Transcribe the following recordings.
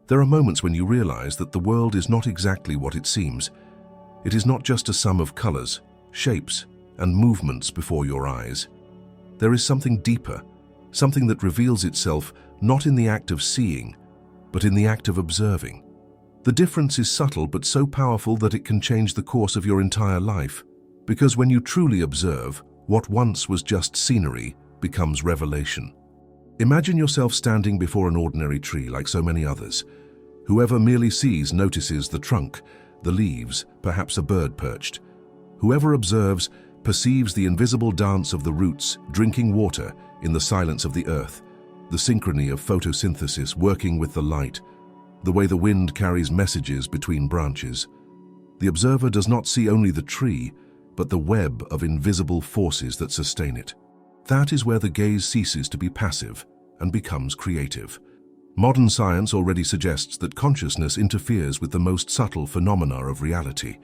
There are moments when you realize that the world is not exactly what it seems. It is not just a sum of colors, shapes, and movements before your eyes. There is something deeper, something that reveals itself not in the act of seeing, but in the act of observing. The difference is subtle but so powerful that it can change the course of your entire life. Because when you truly observe, what once was just scenery becomes revelation. Imagine yourself standing before an ordinary tree like so many others. Whoever merely sees notices the trunk, the leaves, perhaps a bird perched. Whoever observes perceives the invisible dance of the roots drinking water in the silence of the earth, the synchrony of photosynthesis working with the light, the way the wind carries messages between branches. The observer does not see only the tree, but the web of invisible forces that sustain it. That is where the gaze ceases to be passive and becomes creative. Modern science already suggests that consciousness interferes with the most subtle phenomena of reality.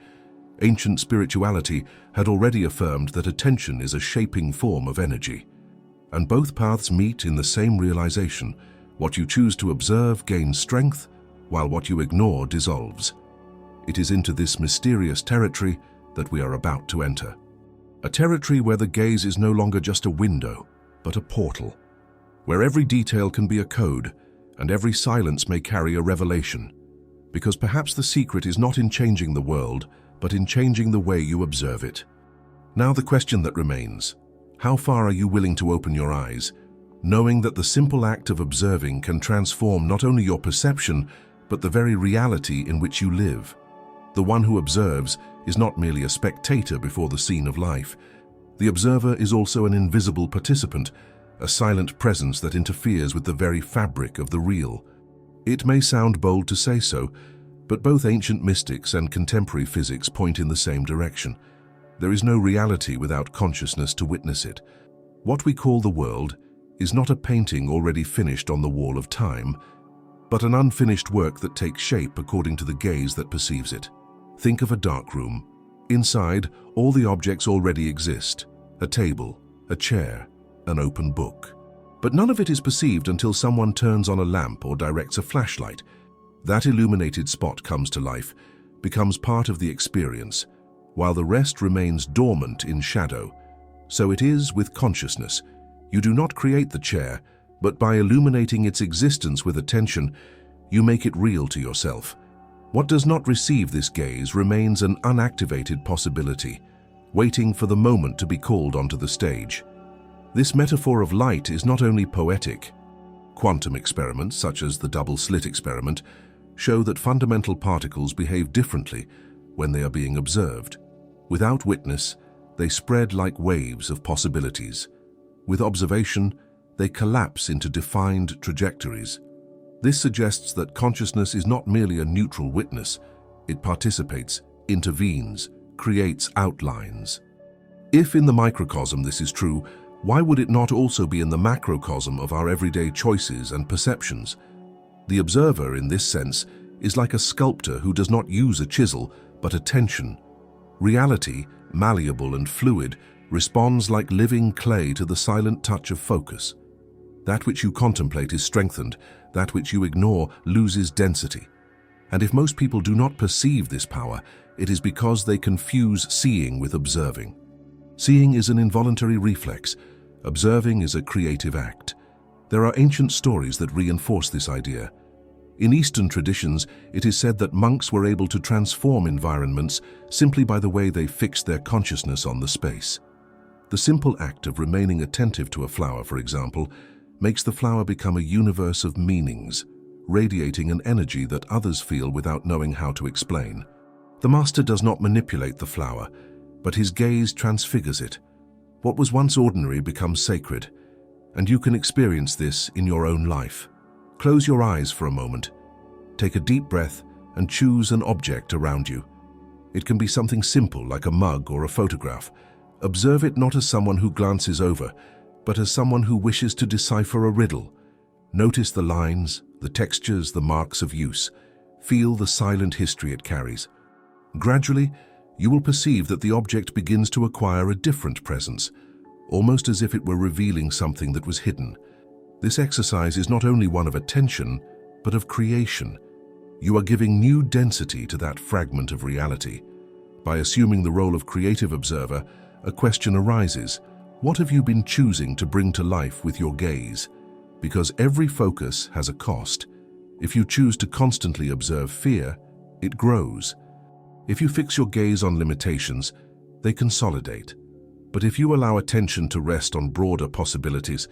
Ancient spirituality had already affirmed that attention is a shaping form of energy. And both paths meet in the same realization. What you choose to observe gains strength, while what you ignore dissolves. It is into this mysterious territory that we are about to enter. A territory where the gaze is no longer just a window, but a portal. Where every detail can be a code, and every silence may carry a revelation. Because perhaps the secret is not in changing the world, but in changing the way you observe it. Now the question that remains: how far are you willing to open your eyes, knowing that the simple act of observing can transform not only your perception, but the very reality in which you live? The one who observes is not merely a spectator before the scene of life. The observer is also an invisible participant, a silent presence that interferes with the very fabric of the real. It may sound bold to say so, but both ancient mystics and contemporary physics point in the same direction. There is no reality without consciousness to witness it. What we call the world is not a painting already finished on the wall of time, but an unfinished work that takes shape according to the gaze that perceives it. Think of a dark room. Inside, all the objects already exist: a table, a chair, an open book. But none of it is perceived until someone turns on a lamp or directs a flashlight. That illuminated spot comes to life, becomes part of the experience, while the rest remains dormant in shadow. So it is with consciousness. You do not create the chair, but by illuminating its existence with attention, you make it real to yourself. What does not receive this gaze remains an unactivated possibility, waiting for the moment to be called onto the stage. This metaphor of light is not only poetic. Quantum experiments, such as the double-slit experiment, show that fundamental particles behave differently when they are being observed. Without witness, they spread like waves of possibilities. With observation, they collapse into defined trajectories. This suggests that consciousness is not merely a neutral witness. It participates, intervenes, creates outlines. If in the microcosm this is true, why would it not also be in the macrocosm of our everyday choices and perceptions? The observer, in this sense, is like a sculptor who does not use a chisel, but attention. Reality, malleable and fluid, responds like living clay to the silent touch of focus. That which you contemplate is strengthened, that which you ignore loses density. And if most people do not perceive this power, it is because they confuse seeing with observing. Seeing is an involuntary reflex. Observing is a creative act. There are ancient stories that reinforce this idea. In Eastern traditions, it is said that monks were able to transform environments simply by the way they fixed their consciousness on the space. The simple act of remaining attentive to a flower, for example, makes the flower become a universe of meanings, radiating an energy that others feel without knowing how to explain. The master does not manipulate the flower, but his gaze transfigures it. What was once ordinary becomes sacred, and you can experience this in your own life. Close your eyes for a moment, take a deep breath, and choose an object around you. It can be something simple like a mug or a photograph. Observe it not as someone who glances over, but as someone who wishes to decipher a riddle. Notice the lines, the textures, the marks of use. Feel the silent history it carries. Gradually, you will perceive that the object begins to acquire a different presence, almost as if it were revealing something that was hidden. This exercise is not only one of attention, but of creation. You are giving new density to that fragment of reality. By assuming the role of creative observer, a question arises: what have you been choosing to bring to life with your gaze? Because every focus has a cost. If you choose to constantly observe fear, it grows. If you fix your gaze on limitations, they consolidate. But if you allow attention to rest on broader possibilities,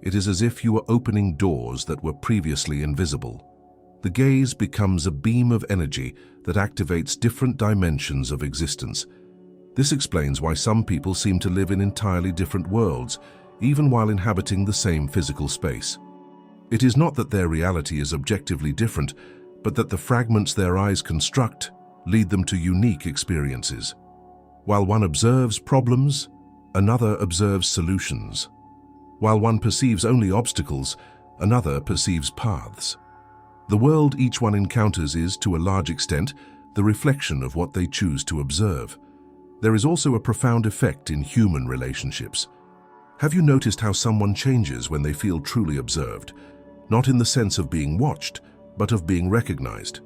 it is as if you are opening doors that were previously invisible. The gaze becomes a beam of energy that activates different dimensions of existence. This explains why some people seem to live in entirely different worlds, even while inhabiting the same physical space. It is not that their reality is objectively different, but that the fragments their eyes construct lead them to unique experiences. While one observes problems, another observes solutions. While one perceives only obstacles, another perceives paths. The world each one encounters is, to a large extent, the reflection of what they choose to observe. There is also a profound effect in human relationships. Have you noticed how someone changes when they feel truly observed? Not in the sense of being watched, but of being recognized.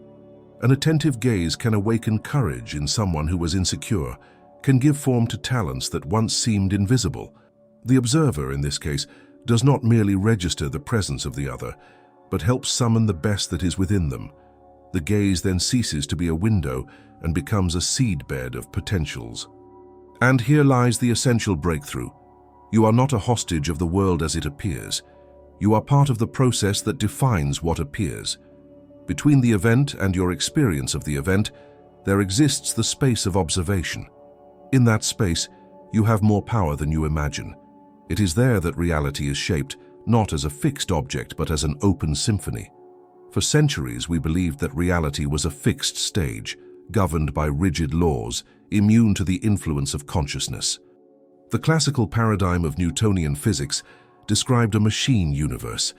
An attentive gaze can awaken courage in someone who was insecure, can give form to talents that once seemed invisible. The observer, in this case, does not merely register the presence of the other, but helps summon the best that is within them. The gaze then ceases to be a window and becomes a seedbed of potentials. And here lies the essential breakthrough. You are not a hostage of the world as it appears. You are part of the process that defines what appears. Between the event and your experience of the event, there exists the space of observation. In that space, you have more power than you imagine. It is there that reality is shaped, not as a fixed object, but as an open symphony. For centuries, we believed that reality was a fixed stage, governed by rigid laws, immune to the influence of consciousness. The classical paradigm of Newtonian physics described a machine universe,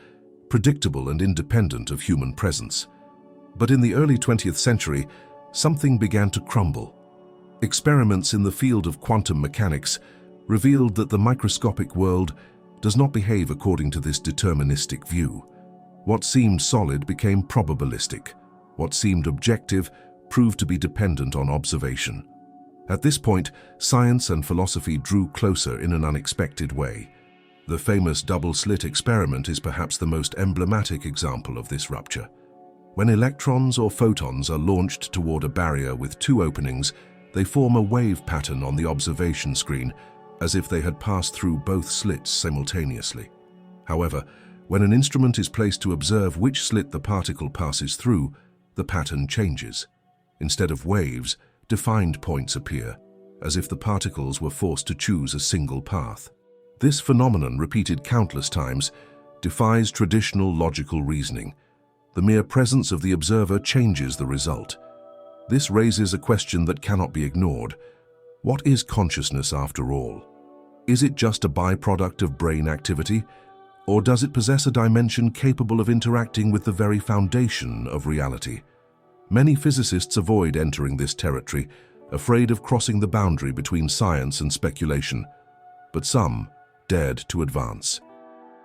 predictable and independent of human presence. But in the early 20th century, something began to crumble. Experiments in the field of quantum mechanics revealed that the microscopic world does not behave according to this deterministic view. What seemed solid became probabilistic. What seemed objective proved to be dependent on observation. At this point, science and philosophy drew closer in an unexpected way. The famous double-slit experiment is perhaps the most emblematic example of this rupture. When electrons or photons are launched toward a barrier with two openings, they form a wave pattern on the observation screen, as if they had passed through both slits simultaneously. However, when an instrument is placed to observe which slit the particle passes through, the pattern changes. Instead of waves, defined points appear, as if the particles were forced to choose a single path. This phenomenon, repeated countless times, defies traditional logical reasoning. The mere presence of the observer changes the result. This raises a question that cannot be ignored. What is consciousness after all? Is it just a byproduct of brain activity, or does it possess a dimension capable of interacting with the very foundation of reality? Many physicists avoid entering this territory, afraid of crossing the boundary between science and speculation, but some dared to advance.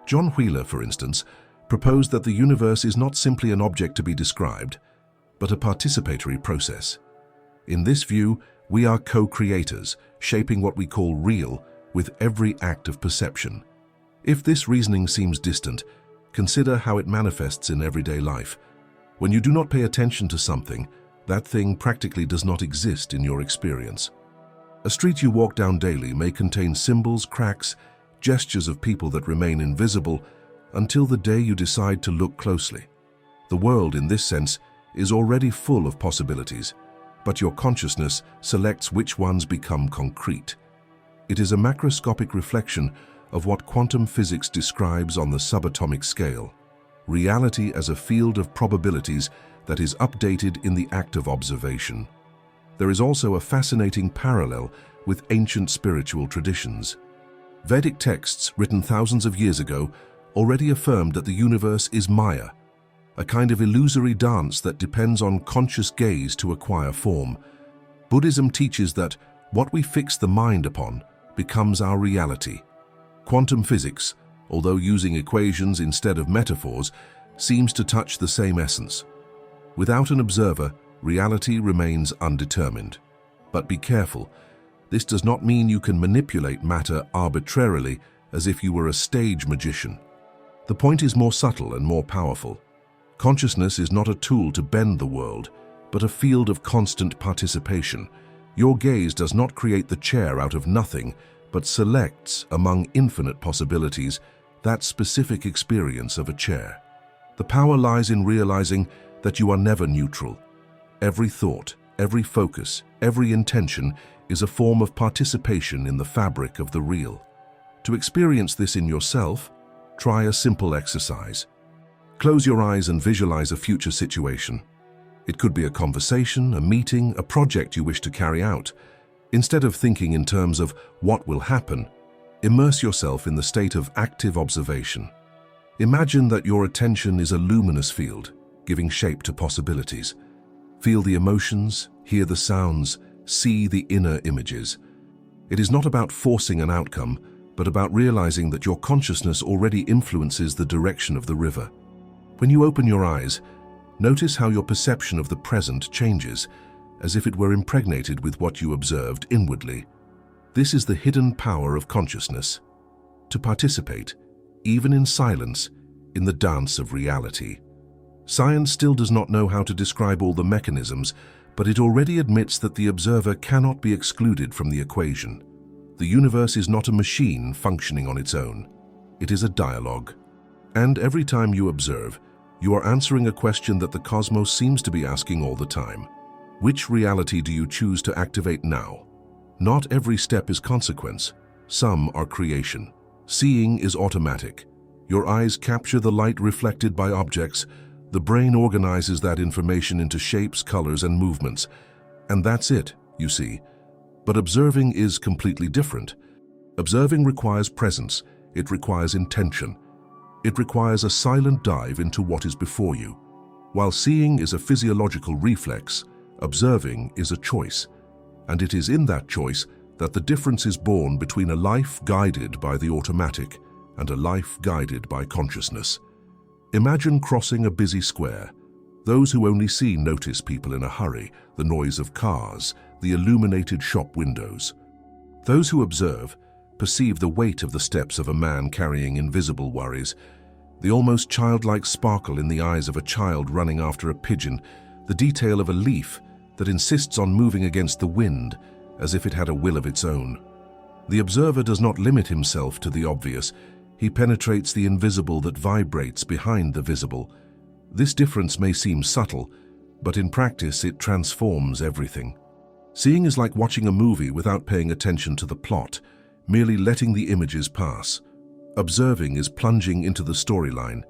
John Wheeler, for instance, proposed that the universe is not simply an object to be described, but a participatory process. In this view, we are co-creators, shaping what we call real with every act of perception. If this reasoning seems distant, consider how it manifests in everyday life. When you do not pay attention to something, that thing practically does not exist in your experience. A street you walk down daily may contain symbols, cracks, gestures of people that remain invisible until the day you decide to look closely. The world, in this sense, is already full of possibilities, but your consciousness selects which ones become concrete. It is a macroscopic reflection of what quantum physics describes on the subatomic scale. Reality as a field of probabilities that is updated in the act of observation. There is also a fascinating parallel with ancient spiritual traditions. Vedic texts written thousands of years ago already affirmed that the universe is Maya, a kind of illusory dance that depends on conscious gaze to acquire form. Buddhism teaches that what we fix the mind upon becomes our reality. Quantum physics, although using equations instead of metaphors, seems to touch the same essence. Without an observer, reality remains undetermined. But be careful. This does not mean you can manipulate matter arbitrarily as if you were a stage magician. The point is more subtle and more powerful. Consciousness is not a tool to bend the world, but a field of constant participation. Your gaze does not create the chair out of nothing, but selects, among infinite possibilities, that specific experience of a chair. The power lies in realizing that you are never neutral. Every thought, every focus, every intention is a form of participation in the fabric of the real. To experience this in yourself, try a simple exercise. Close your eyes and visualize a future situation. It could be a conversation, a meeting, a project you wish to carry out. Instead of thinking in terms of what will happen, immerse yourself in the state of active observation. Imagine that your attention is a luminous field, giving shape to possibilities. Feel the emotions, hear the sounds, see the inner images. It is not about forcing an outcome, but about realizing that your consciousness already influences the direction of the river. When you open your eyes, notice how your perception of the present changes, as if it were impregnated with what you observed inwardly. This is the hidden power of consciousness, to participate, even in silence, in the dance of reality. Science still does not know how to describe all the mechanisms, but it already admits that the observer cannot be excluded from the equation. The universe is not a machine functioning on its own. It is a dialogue. And every time you observe, you are answering a question that the cosmos seems to be asking all the time. Which reality do you choose to activate now? Not every step is consequence. Some are creation. Seeing is automatic. Your eyes capture the light reflected by objects. The brain organizes that information into shapes, colors, and movements. And that's it, you see. But observing is completely different. Observing requires presence. It requires intention. It requires a silent dive into what is before you. While seeing is a physiological reflex, observing is a choice. And it is in that choice that the difference is born between a life guided by the automatic and a life guided by consciousness. Imagine crossing a busy square. Those who only see notice people in a hurry, the noise of cars, the illuminated shop windows. Those who observe perceive the weight of the steps of a man carrying invisible worries, the almost childlike sparkle in the eyes of a child running after a pigeon, the detail of a leaf that insists on moving against the wind as if it had a will of its own. The observer does not limit himself to the obvious. He penetrates the invisible that vibrates behind the visible. This difference may seem subtle, but in practice it transforms everything. Seeing is like watching a movie without paying attention to the plot, merely letting the images pass. Observing is plunging into the storyline,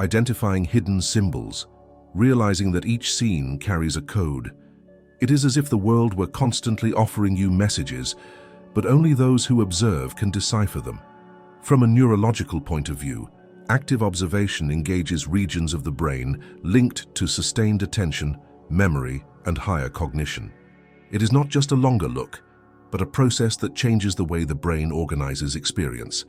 identifying hidden symbols, realizing that each scene carries a code. It is as if the world were constantly offering you messages, but only those who observe can decipher them. From a neurological point of view, active observation engages regions of the brain linked to sustained attention, memory, and higher cognition. It is not just a longer look, but a process that changes the way the brain organizes experience.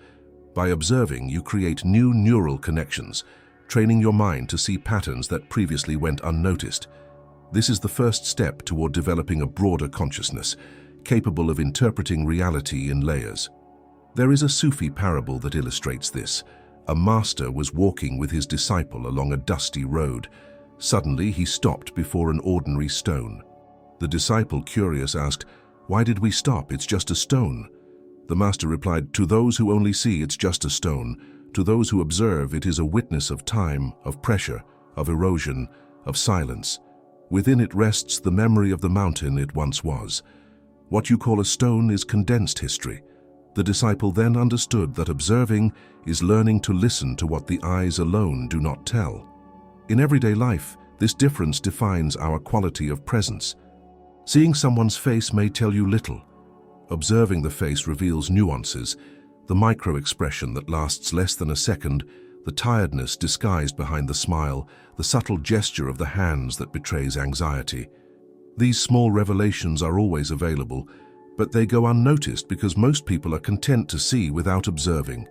By observing, you create new neural connections, training your mind to see patterns that previously went unnoticed. This is the first step toward developing a broader consciousness, capable of interpreting reality in layers. There is a Sufi parable that illustrates this. A master was walking with his disciple along a dusty road. Suddenly, he stopped before an ordinary stone. The disciple, curious, asked, "Why did we stop? It's just a stone." The master replied, "To those who only see, it's just a stone. To those who observe, it is a witness of time, of pressure, of erosion, of silence. Within it rests the memory of the mountain it once was. What you call a stone is condensed history." The disciple then understood that observing is learning to listen to what the eyes alone do not tell. In everyday life, this difference defines our quality of presence. Seeing someone's face may tell you little. Observing the face reveals nuances, the micro-expression that lasts less than a second, the tiredness disguised behind the smile, the subtle gesture of the hands that betrays anxiety. These small revelations are always available, but they go unnoticed because most people are content to see without observing.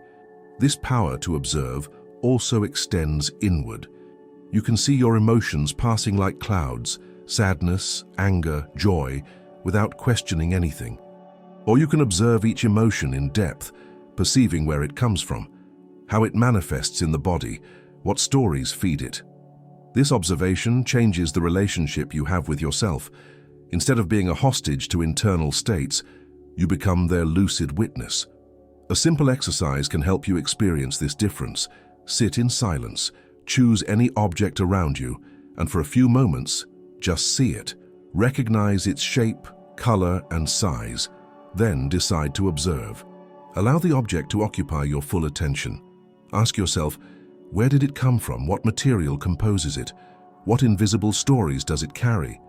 This power to observe also extends inward. You can see your emotions passing like clouds, sadness, anger, joy, without questioning anything. Or you can observe each emotion in depth, perceiving where it comes from, how it manifests in the body, what stories feed it. This observation changes the relationship you have with yourself. Instead of being a hostage to internal states, you become their lucid witness. A simple exercise can help you experience this difference. Sit in silence, choose any object around you, and for a few moments, just see it. Recognize its shape, color, and size. Then decide to observe. Allow the object to occupy your full attention. Ask yourself, where did it come from? What material composes it? What invisible stories does it carry?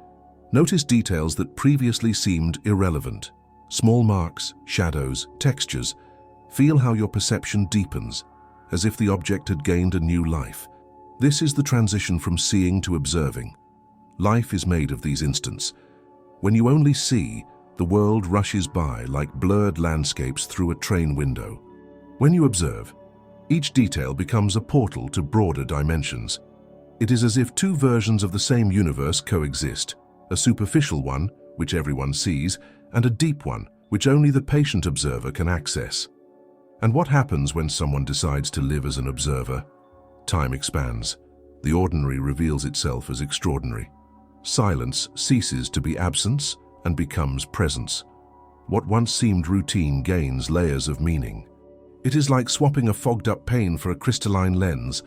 Notice details that previously seemed irrelevant. Small marks, shadows, textures. Feel how your perception deepens, as if the object had gained a new life. This is the transition from seeing to observing. Life is made of these instants. When you only see, the world rushes by like blurred landscapes through a train window. When you observe, each detail becomes a portal to broader dimensions. It is as if two versions of the same universe coexist, a superficial one, which everyone sees, and a deep one, which only the patient observer can access. And what happens when someone decides to live as an observer? Time expands. The ordinary reveals itself as extraordinary. Silence ceases to be absence and becomes presence. What once seemed routine gains layers of meaning. It is like swapping a fogged-up pane for a crystalline lens.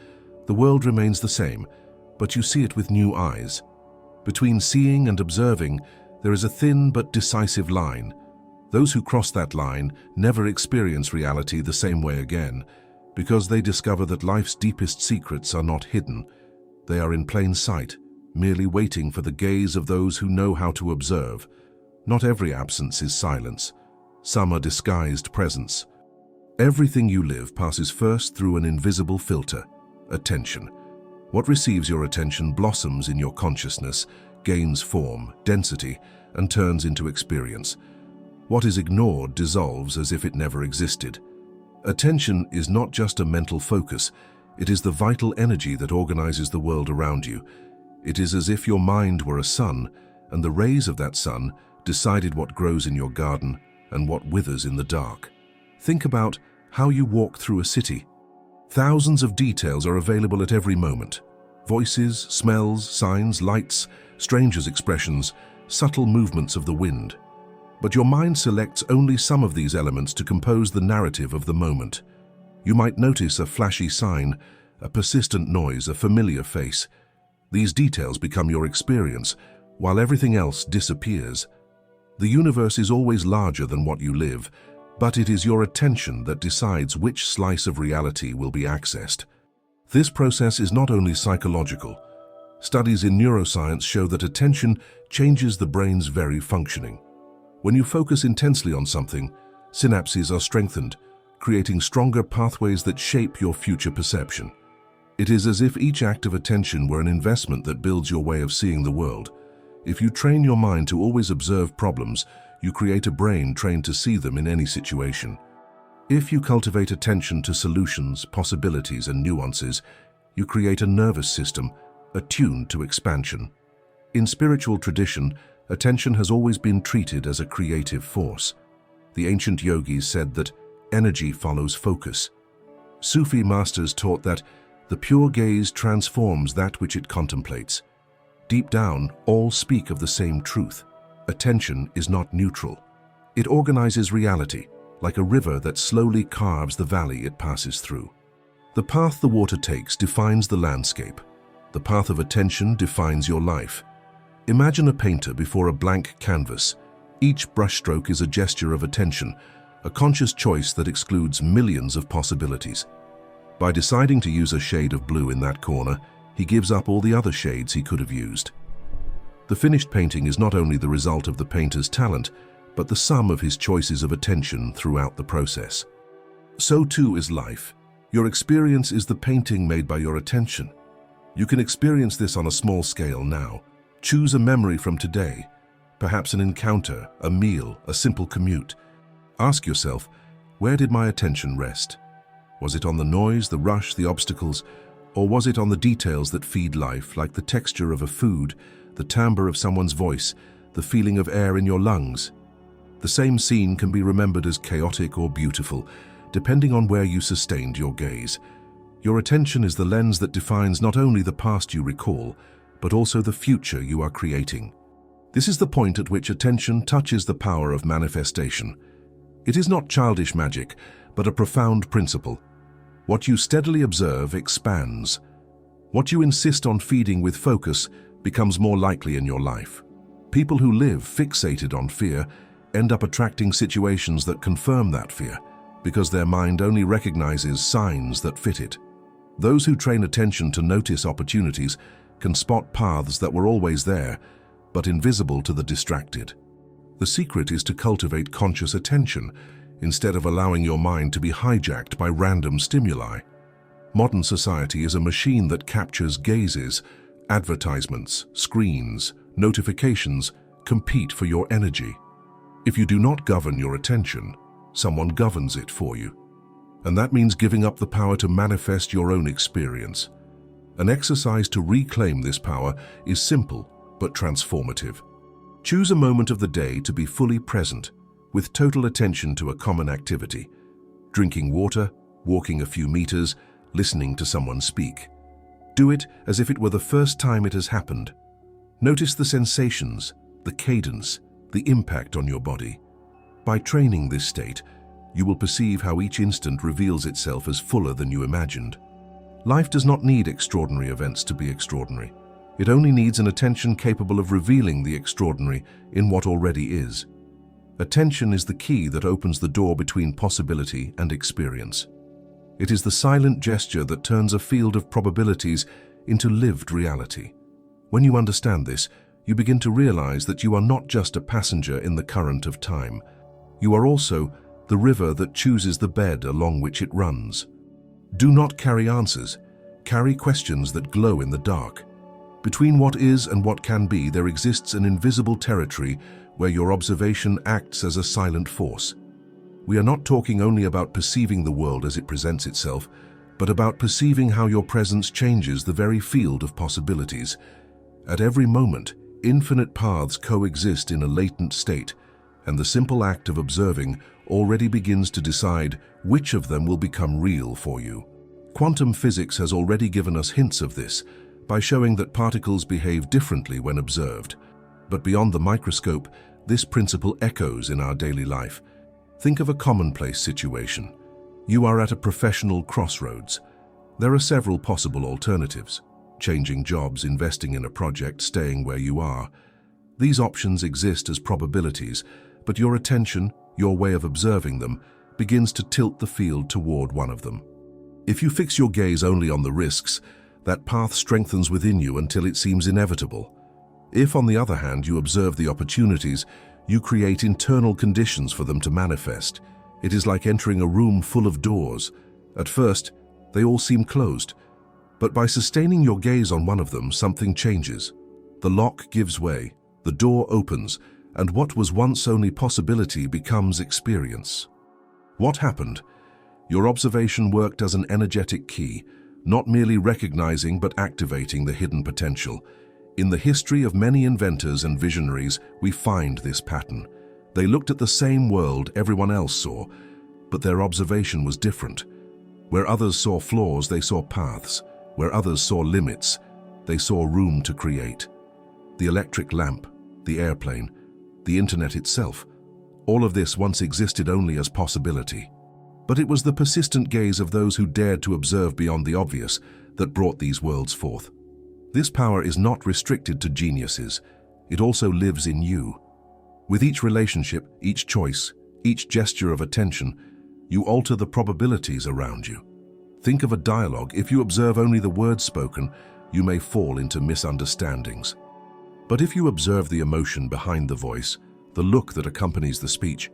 The world remains the same, but you see it with new eyes. Between seeing and observing, there is a thin but decisive line. Those who cross that line never experience reality the same way again, because they discover that life's deepest secrets are not hidden. They are in plain sight, merely waiting for the gaze of those who know how to observe. Not every absence is silence. Some are disguised presence. Everything you live passes first through an invisible filter, attention. What receives your attention blossoms in your consciousness, gains form, density, and turns into experience. What is ignored dissolves as if it never existed. Attention is not just a mental focus, it is the vital energy that organizes the world around you. It is as if your mind were a sun, and the rays of that sun decided what grows in your garden and what withers in the dark. Think about how you walk through a city. Thousands of details are available at every moment. Voices, smells, signs, lights, strangers' expressions, subtle movements of the wind. But your mind selects only some of these elements to compose the narrative of the moment. You might notice a flashy sign, a persistent noise, a familiar face. These details become your experience, while everything else disappears. The universe is always larger than what you live, but it is your attention that decides which slice of reality will be accessed. This process is not only psychological. Studies in neuroscience show that attention changes the brain's very functioning. When you focus intensely on something, synapses are strengthened, creating stronger pathways that shape your future perception. It is as if each act of attention were an investment that builds your way of seeing the world. If you train your mind to always observe problems, you create a brain trained to see them in any situation. If you cultivate attention to solutions, possibilities, and nuances, you create a nervous system attuned to expansion. In spiritual tradition, attention has always been treated as a creative force. The ancient yogis said that energy follows focus. Sufi masters taught that the pure gaze transforms that which it contemplates. Deep down, all speak of the same truth. Attention is not neutral. It organizes reality, like a river that slowly carves the valley it passes through. The path the water takes defines the landscape. The path of attention defines your life. Imagine a painter before a blank canvas. Each brushstroke is a gesture of attention, a conscious choice that excludes millions of possibilities. By deciding to use a shade of blue in that corner, he gives up all the other shades he could have used. The finished painting is not only the result of the painter's talent, but the sum of his choices of attention throughout the process. So too is life. Your experience is the painting made by your attention. You can experience this on a small scale now. Choose a memory from today, perhaps an encounter, a meal, a simple commute. Ask yourself, where did my attention rest? Was it on the noise, the rush, the obstacles, Or was it on the details that feed life, like the texture of a food, the timbre of someone's voice, the feeling of air in your lungs? The same scene can be remembered as chaotic or beautiful, depending on where you sustained your gaze. Your attention is the lens that defines not only the past you recall, but also the future you are creating. This is the point at which attention touches the power of manifestation. It is not childish magic, but a profound principle. What you steadily observe expands. What you insist on feeding with focus becomes more likely in your life. People who live fixated on fear end up attracting situations that confirm that fear, because their mind only recognizes signs that fit it. Those who train attention to notice opportunities can spot paths that were always there, but invisible to the distracted. The secret is to cultivate conscious attention, instead of allowing your mind to be hijacked by random stimuli. Modern society is a machine that captures gazes. Advertisements, screens, notifications compete for your energy. If you do not govern your attention, someone governs it for you. And that means giving up the power to manifest your own experience. An exercise to reclaim this power is simple but transformative. Choose a moment of the day to be fully present, with total attention to a common activity. Drinking water, walking a few meters, listening to someone speak. Do it as if it were the first time it has happened. Notice the sensations, the cadence, the impact on your body. By training this state, you will perceive how each instant reveals itself as fuller than you imagined. Life does not need extraordinary events to be extraordinary. It only needs an attention capable of revealing the extraordinary in what already is. Attention is the key that opens the door between possibility and experience. It is the silent gesture that turns a field of probabilities into lived reality. When you understand this, you begin to realize that you are not just a passenger in the current of time. You are also the river that chooses the bed along which it runs. Do not carry answers. Carry questions that glow in the dark. Between what is and what can be, there exists an invisible territory where your observation acts as a silent force. We are not talking only about perceiving the world as it presents itself, but about perceiving how your presence changes the very field of possibilities. At every moment, infinite paths coexist in a latent state, and the simple act of observing already begins to decide which of them will become real for you. Quantum physics has already given us hints of this by showing that particles behave differently when observed. But beyond the microscope, this principle echoes in our daily life. Think of a commonplace situation. You are at a professional crossroads. There are several possible alternatives: changing jobs, investing in a project, staying where you are. These options exist as probabilities, but your attention, your way of observing them, begins to tilt the field toward one of them. If you fix your gaze only on the risks, that path strengthens within you until it seems inevitable. If, on the other hand, you observe the opportunities, you create internal conditions for them to manifest. It is like entering a room full of doors. At first, they all seem closed, but by sustaining your gaze on one of them, something changes. The lock gives way, the door opens, and what was once only possibility becomes experience. What happened? Your observation worked as an energetic key, not merely recognizing but activating the hidden potential. In the history of many inventors and visionaries, we find this pattern. They looked at the same world everyone else saw, but their observation was different. Where others saw flaws, they saw paths. Where others saw limits, they saw room to create. The electric lamp, the airplane, the internet itself, all of this once existed only as possibility. But it was the persistent gaze of those who dared to observe beyond the obvious that brought these worlds forth. This power is not restricted to geniuses. It also lives in you. With each relationship, each choice, each gesture of attention, you alter the probabilities around you. Think of a dialogue. If you observe only the words spoken, you may fall into misunderstandings. But if you observe the emotion behind the voice, the look that accompanies the speech,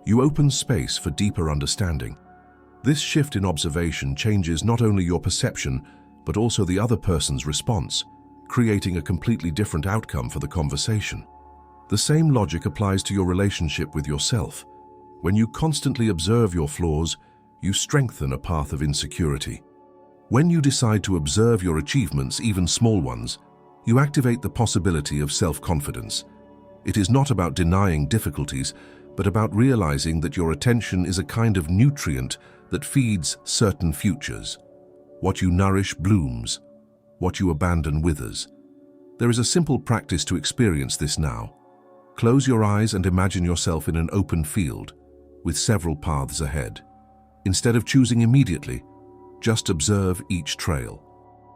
you open space for deeper understanding. This shift in observation changes not only your perception, but also the other person's response, creating a completely different outcome for the conversation. The same logic applies to your relationship with yourself. When you constantly observe your flaws, you strengthen a path of insecurity. When you decide to observe your achievements, even small ones, you activate the possibility of self-confidence. It is not about denying difficulties, but about realizing that your attention is a kind of nutrient that feeds certain futures. What you nourish blooms. What you abandon withers. There is a simple practice to experience this now. Close your eyes and imagine yourself in an open field, with several paths ahead. Instead of choosing immediately, just observe each trail.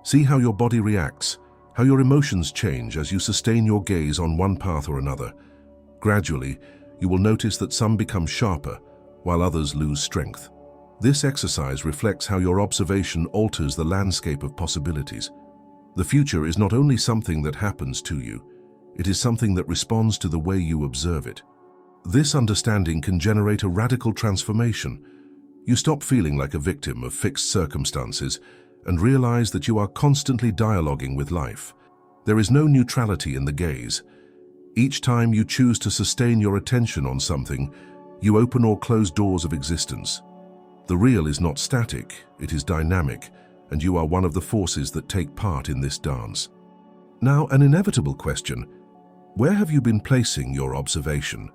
See how your body reacts, how your emotions change as you sustain your gaze on one path or another. Gradually, you will notice that some become sharper, while others lose strength. This exercise reflects how your observation alters the landscape of possibilities. The future is not only something that happens to you, it is something that responds to the way you observe it. This understanding can generate a radical transformation. You stop feeling like a victim of fixed circumstances and realize that you are constantly dialoguing with life. There is no neutrality in the gaze. Each time you choose to sustain your attention on something, you open or close doors of existence. The real is not static, it is dynamic, and you are one of the forces that take part in this dance. Now, an inevitable question: where have you been placing your observation?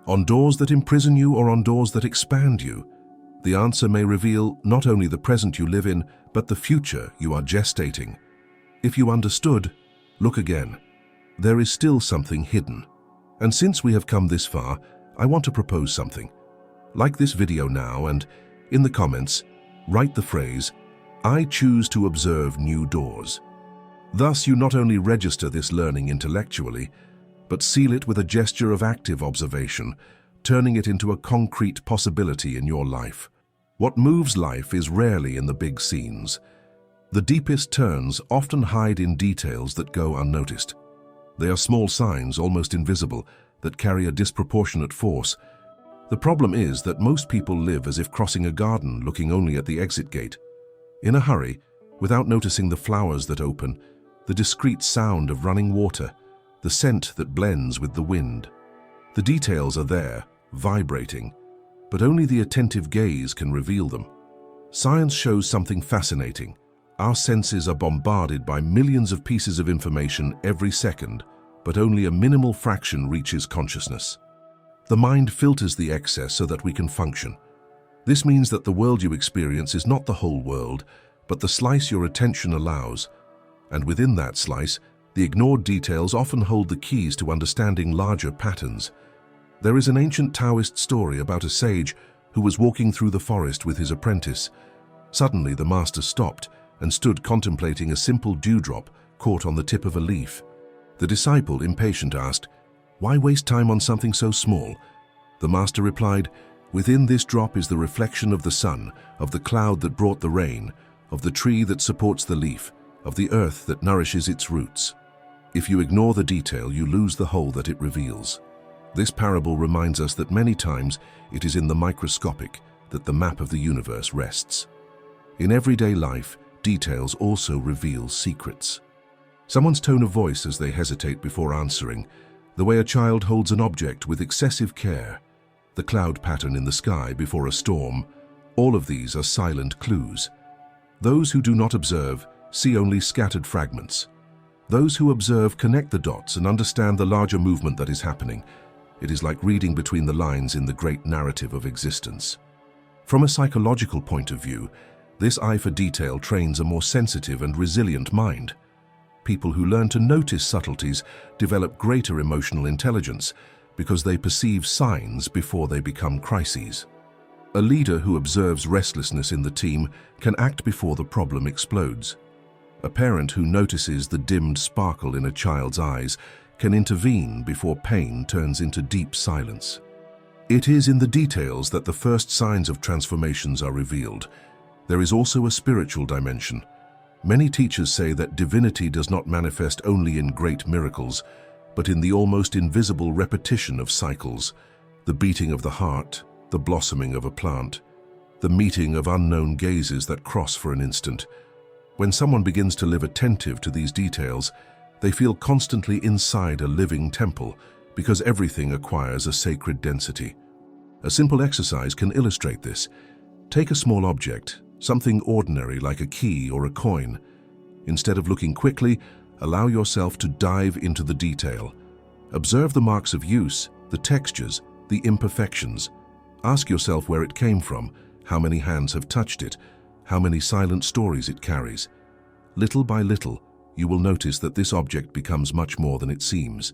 On doors that imprison you or on doors that expand you? The answer may reveal not only the present you live in, but the future you are gestating. If you understood, look again. There is still something hidden. And since we have come this far, I want to propose something. Like this video now, and in the comments, write the phrase, "I choose to observe new doors." Thus, you not only register this learning intellectually, but seal it with a gesture of active observation, turning it into a concrete possibility in your life. What moves life is rarely in the big scenes. The deepest turns often hide in details that go unnoticed. They are small signs, almost invisible, that carry a disproportionate force. The problem is that most people live as if crossing a garden, looking only at the exit gate. In a hurry, without noticing the flowers that open, the discreet sound of running water, the scent that blends with the wind. The details are there, vibrating, but only the attentive gaze can reveal them. Science shows something fascinating. Our senses are bombarded by millions of pieces of information every second, but only a minimal fraction reaches consciousness. The mind filters the excess so that we can function. This means that the world you experience is not the whole world, but the slice your attention allows. And within that slice, the ignored details often hold the keys to understanding larger patterns. There is an ancient Taoist story about a sage who was walking through the forest with his apprentice. Suddenly, the master stopped and stood contemplating a simple dewdrop caught on the tip of a leaf. The disciple, impatient, asked, "Why waste time on something so small?" The master replied, "Within this drop is the reflection of the sun, of the cloud that brought the rain, of the tree that supports the leaf, of the earth that nourishes its roots. If you ignore the detail, you lose the whole that it reveals." This parable reminds us that many times it is in the microscopic that the map of the universe rests. In everyday life, details also reveal secrets. Someone's tone of voice as they hesitate before answering, the way a child holds an object with excessive care, the cloud pattern in the sky before a storm, all of these are silent clues. Those who do not observe see only scattered fragments. Those who observe connect the dots and understand the larger movement that is happening. It is like reading between the lines in the great narrative of existence. From a psychological point of view, this eye for detail trains a more sensitive and resilient mind. People who learn to notice subtleties develop greater emotional intelligence because they perceive signs before they become crises. A leader who observes restlessness in the team can act before the problem explodes. A parent who notices the dimmed sparkle in a child's eyes can intervene before pain turns into deep silence. It is in the details that the first signs of transformations are revealed. There is also a spiritual dimension. Many teachers say that divinity does not manifest only in great miracles, but in the almost invisible repetition of cycles, the beating of the heart, the blossoming of a plant, the meeting of unknown gazes that cross for an instant. When someone begins to live attentive to these details, they feel constantly inside a living temple because everything acquires a sacred density. A simple exercise can illustrate this. Take a small object, something ordinary like a key or a coin. Instead of looking quickly, allow yourself to dive into the detail. Observe the marks of use, the textures, the imperfections. Ask yourself where it came from, how many hands have touched it, how many silent stories it carries. Little by little, you will notice that this object becomes much more than it seems.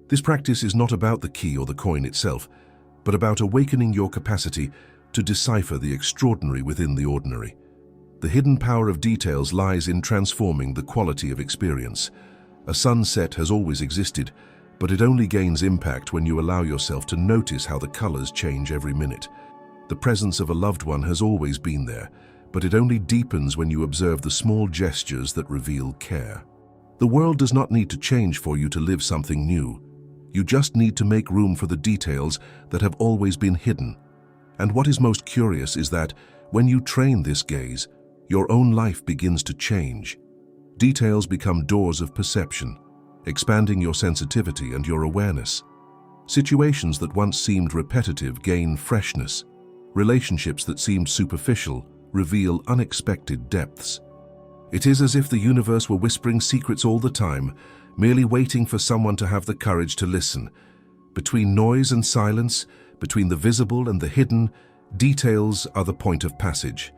This practice is not about the key or the coin itself, but about awakening your capacity to decipher the extraordinary within the ordinary. The hidden power of details lies in transforming the quality of experience. A sunset has always existed, but it only gains impact when you allow yourself to notice how the colors change every minute. The presence of a loved one has always been there, but it only deepens when you observe the small gestures that reveal care. The world does not need to change for you to live something new. You just need to make room for the details that have always been hidden. And what is most curious is that, when you train this gaze, your own life begins to change. Details become doors of perception, expanding your sensitivity and your awareness. Situations that once seemed repetitive gain freshness. Relationships that seemed superficial reveal unexpected depths. It is as if the universe were whispering secrets all the time, merely waiting for someone to have the courage to listen. Between noise and silence, between the visible and the hidden, details are the point of passage.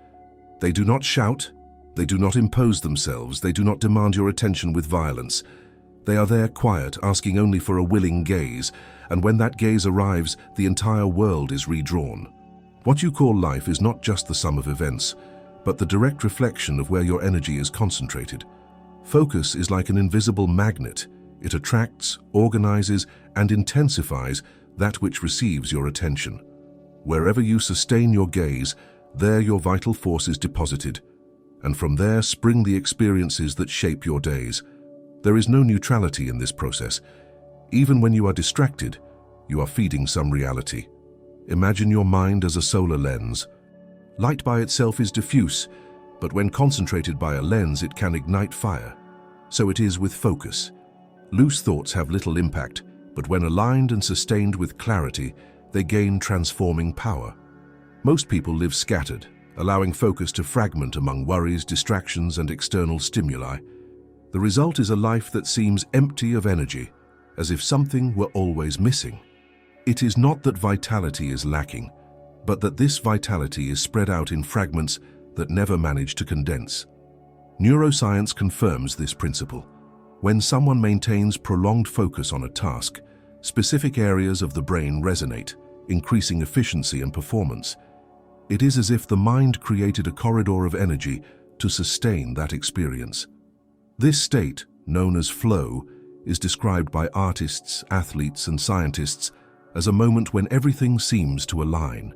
They do not shout, they do not impose themselves, they do not demand your attention with violence. They are there quiet, asking only for a willing gaze, and when that gaze arrives, the entire world is redrawn. What you call life is not just the sum of events, but the direct reflection of where your energy is concentrated. Focus is like an invisible magnet. It attracts, organizes, and intensifies that which receives your attention. Wherever you sustain your gaze, there your vital force is deposited, and from there spring the experiences that shape your days. There is no neutrality in this process. Even when you are distracted, you are feeding some reality. Imagine your mind as a solar lens. Light by itself is diffuse, but when concentrated by a lens, it can ignite fire. So it is with focus. Loose thoughts have little impact, but when aligned and sustained with clarity, they gain transforming power. Most people live scattered, allowing focus to fragment among worries, distractions, and external stimuli. The result is a life that seems empty of energy, as if something were always missing. It is not that vitality is lacking, but that this vitality is spread out in fragments that never manage to condense. Neuroscience confirms this principle. When someone maintains prolonged focus on a task, specific areas of the brain resonate, increasing efficiency and performance. It is as if the mind created a corridor of energy to sustain that experience. This state, known as flow, is described by artists, athletes, and scientists as a moment when everything seems to align.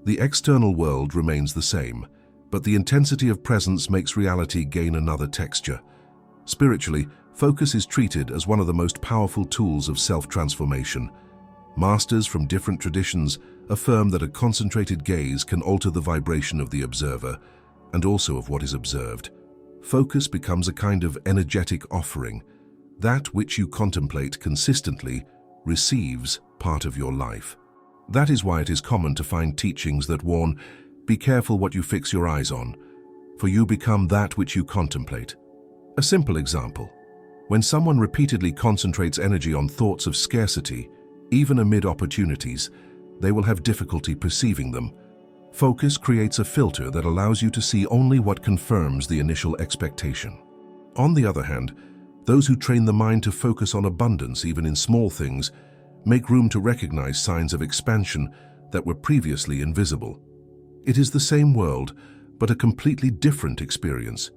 The external world remains the same, but the intensity of presence makes reality gain another texture. Spiritually, focus is treated as one of the most powerful tools of self-transformation. Masters from different traditions affirm that a concentrated gaze can alter the vibration of the observer and also of what is observed. Focus becomes a kind of energetic offering. That which you contemplate consistently receives part of your life. That is why it is common to find teachings that warn, "Be careful what you fix your eyes on, for you become that which you contemplate." A simple example. When someone repeatedly concentrates energy on thoughts of scarcity, even amid opportunities, they will have difficulty perceiving them. Focus creates a filter that allows you to see only what confirms the initial expectation. On the other hand, those who train the mind to focus on abundance, even in small things, make room to recognize signs of expansion that were previously invisible. It is the same world, but a completely different experience,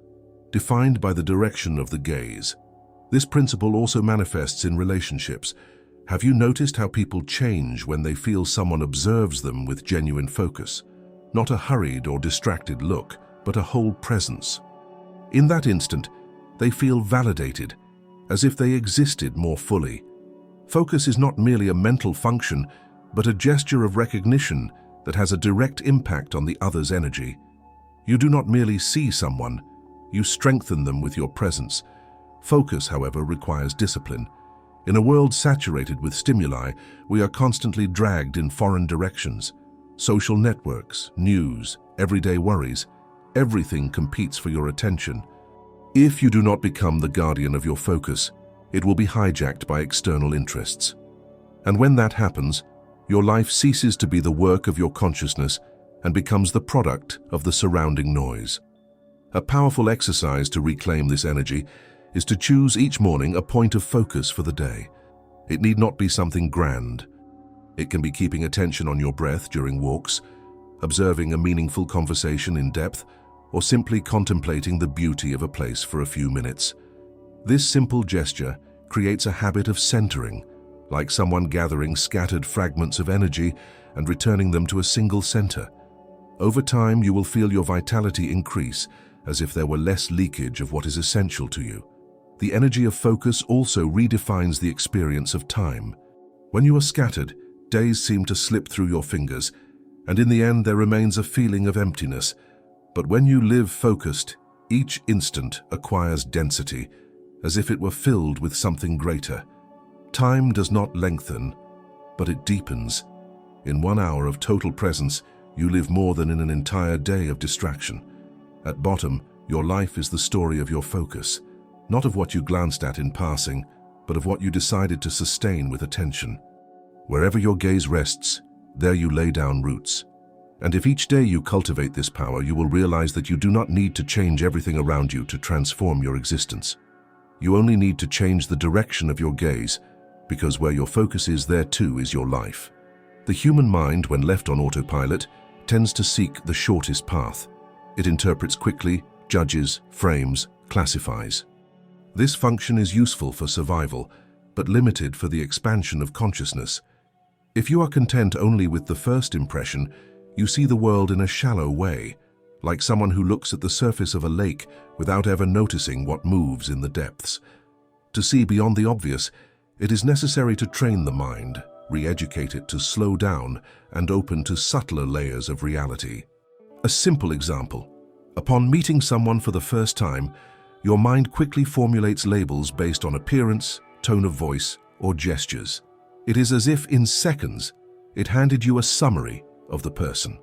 defined by the direction of the gaze. This principle also manifests in relationships. Have you noticed how people change when they feel someone observes them with genuine focus? Not a hurried or distracted look, but a whole presence. In that instant, they feel validated, as if they existed more fully. Focus is not merely a mental function, but a gesture of recognition that has a direct impact on the other's energy. You do not merely see someone, you strengthen them with your presence. Focus, however, requires discipline. In a world saturated with stimuli, we are constantly dragged in foreign directions. Social networks, news, everyday worries. Everything competes for your attention. If you do not become the guardian of your focus, it will be hijacked by external interests. And when that happens, your life ceases to be the work of your consciousness and becomes the product of the surrounding noise. A powerful exercise to reclaim this energy is to choose each morning a point of focus for the day. It need not be something grand. It can be keeping attention on your breath during walks, observing a meaningful conversation in depth, or simply contemplating the beauty of a place for a few minutes. This simple gesture creates a habit of centering, like someone gathering scattered fragments of energy and returning them to a single center. Over time, you will feel your vitality increase, as if there were less leakage of what is essential to you. The energy of focus also redefines the experience of time. When you are scattered, days seem to slip through your fingers, and in the end there remains a feeling of emptiness. But when you live focused, each instant acquires density, as if it were filled with something greater. Time does not lengthen, but it deepens. In 1 hour of total presence, you live more than in an entire day of distraction. At bottom, your life is the story of your focus, not of what you glanced at in passing, but of what you decided to sustain with attention. Wherever your gaze rests, there you lay down roots. And if each day you cultivate this power, you will realize that you do not need to change everything around you to transform your existence. You only need to change the direction of your gaze, because where your focus is, there too is your life. The human mind, when left on autopilot, tends to seek the shortest path. It interprets quickly, judges, frames, classifies. This function is useful for survival, but limited for the expansion of consciousness. If you are content only with the first impression, you see the world in a shallow way, like someone who looks at the surface of a lake without ever noticing what moves in the depths. To see beyond the obvious, it is necessary to train the mind, re-educate it to slow down and open to subtler layers of reality. A simple example. Upon meeting someone for the first time, your mind quickly formulates labels based on appearance, tone of voice, or gestures. It is as if in seconds, it handed you a summary of the person.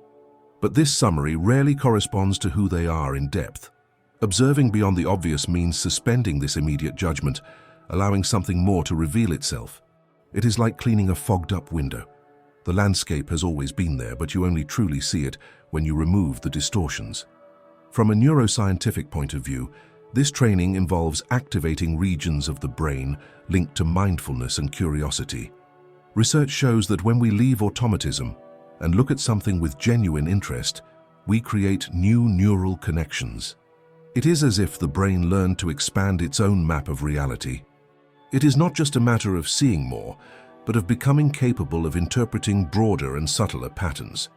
But this summary rarely corresponds to who they are in depth. Observing beyond the obvious means suspending this immediate judgment, allowing something more to reveal itself. It is like cleaning a fogged-up window. The landscape has always been there, but you only truly see it when you remove the distortions. From a neuroscientific point of view, this training involves activating regions of the brain linked to mindfulness and curiosity. Research shows that when we leave automatism and look at something with genuine interest, we create new neural connections. It is as if the brain learned to expand its own map of reality. It is not just a matter of seeing more, but of becoming capable of interpreting broader and subtler patterns.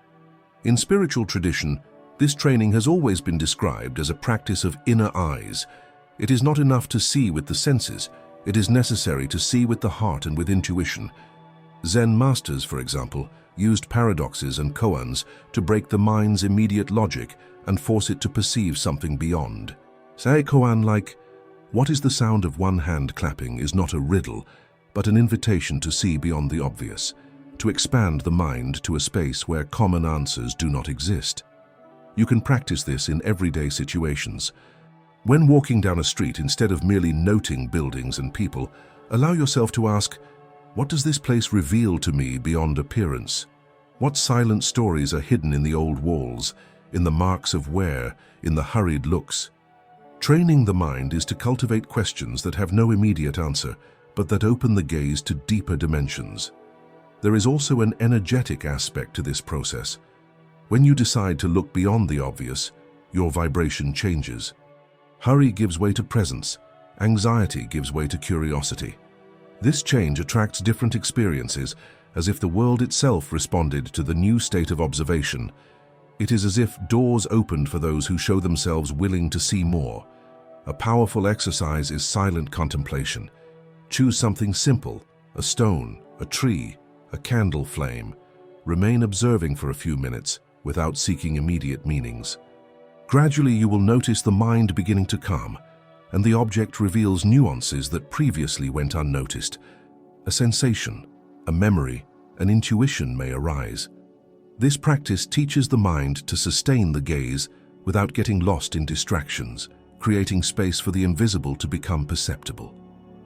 In spiritual tradition, this training has always been described as a practice of inner eyes. It is not enough to see with the senses. It is necessary to see with the heart and with intuition. Zen masters, for example, used paradoxes and koans to break the mind's immediate logic and force it to perceive something beyond. Say a koan like, "What is the sound of one hand clapping is not a riddle, but an invitation to see beyond the obvious, to expand the mind to a space where common answers do not exist." You can practice this in everyday situations. When walking down a street, instead of merely noting buildings and people, allow yourself to ask, what does this place reveal to me beyond appearance? What silent stories are hidden in the old walls, in the marks of wear, in the hurried looks? Training the mind is to cultivate questions that have no immediate answer, but that open the gaze to deeper dimensions. There is also an energetic aspect to this process. When you decide to look beyond the obvious, your vibration changes. Hurry gives way to presence. Anxiety gives way to curiosity. This change attracts different experiences, as if the world itself responded to the new state of observation. It is as if doors opened for those who show themselves willing to see more. A powerful exercise is silent contemplation. Choose something simple, a stone, a tree, a candle flame. Remain observing for a few minutes, without seeking immediate meanings. Gradually you will notice the mind beginning to calm, and the object reveals nuances that previously went unnoticed. A sensation, a memory, an intuition may arise. This practice teaches the mind to sustain the gaze without getting lost in distractions, creating space for the invisible to become perceptible.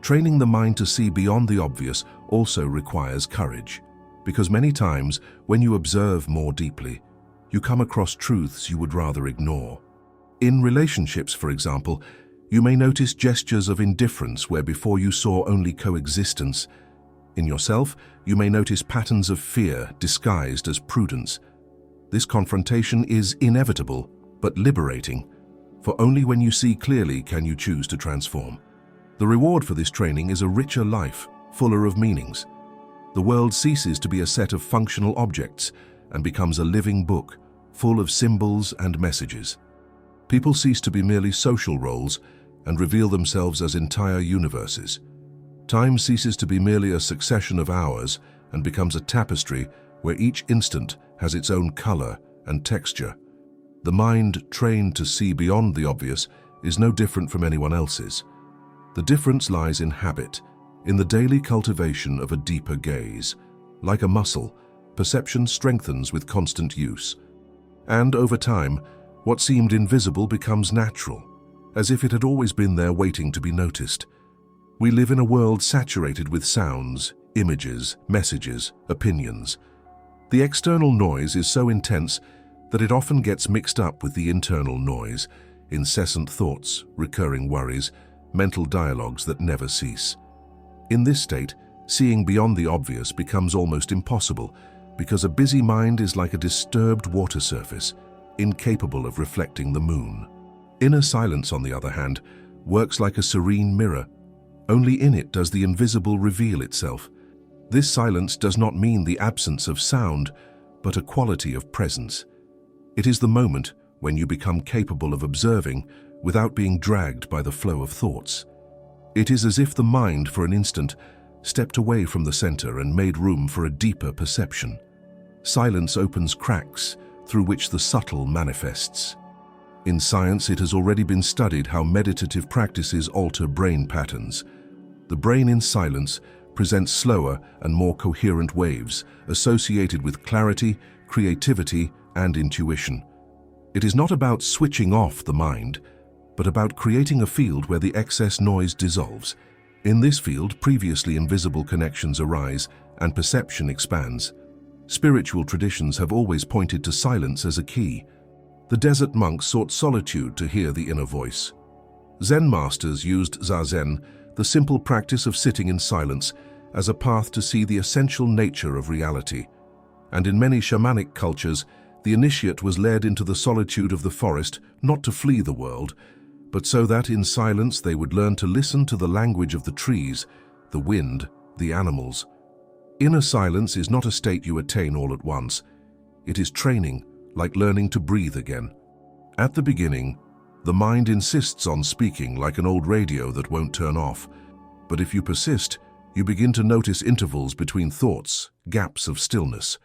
Training the mind to see beyond the obvious also requires courage, because many times, when you observe more deeply, you come across truths you would rather ignore. In relationships, for example, you may notice gestures of indifference where before you saw only coexistence. In yourself, you may notice patterns of fear disguised as prudence. This confrontation is inevitable, but liberating, for only when you see clearly can you choose to transform. The reward for this training is a richer life, fuller of meanings. The world ceases to be a set of functional objects and becomes a living book, full of symbols and messages. People cease to be merely social roles and reveal themselves as entire universes. Time ceases to be merely a succession of hours and becomes a tapestry where each instant has its own color and texture. The mind trained to see beyond the obvious is no different from anyone else's. The difference lies in habit, in the daily cultivation of a deeper gaze. Like a muscle, perception strengthens with constant use. And over time, what seemed invisible becomes natural, as if it had always been there waiting to be noticed. We live in a world saturated with sounds, images, messages, opinions. The external noise is so intense that it often gets mixed up with the internal noise, incessant thoughts, recurring worries, mental dialogues that never cease. In this state, seeing beyond the obvious becomes almost impossible, because a busy mind is like a disturbed water surface, incapable of reflecting the moon. Inner silence, on the other hand, works like a serene mirror. Only in it does the invisible reveal itself. This silence does not mean the absence of sound, but a quality of presence. It is the moment when you become capable of observing without being dragged by the flow of thoughts. It is as if the mind, for an instant, stepped away from the center and made room for a deeper perception. Silence opens cracks through which the subtle manifests. In science, it has already been studied how meditative practices alter brain patterns. The brain in silence presents slower and more coherent waves associated with clarity, creativity, and intuition. It is not about switching off the mind, but about creating a field where the excess noise dissolves. In this field, previously invisible connections arise and perception expands. Spiritual traditions have always pointed to silence as a key. The desert monks sought solitude to hear the inner voice. Zen masters used zazen, the simple practice of sitting in silence, as a path to see the essential nature of reality. And in many shamanic cultures, the initiate was led into the solitude of the forest not to flee the world, but so that in silence they would learn to listen to the language of the trees, the wind, the animals. Inner silence is not a state you attain all at once. It is training, like learning to breathe again. At the beginning, the mind insists on speaking like an old radio that won't turn off. But if you persist, you begin to notice intervals between thoughts, gaps of stillness.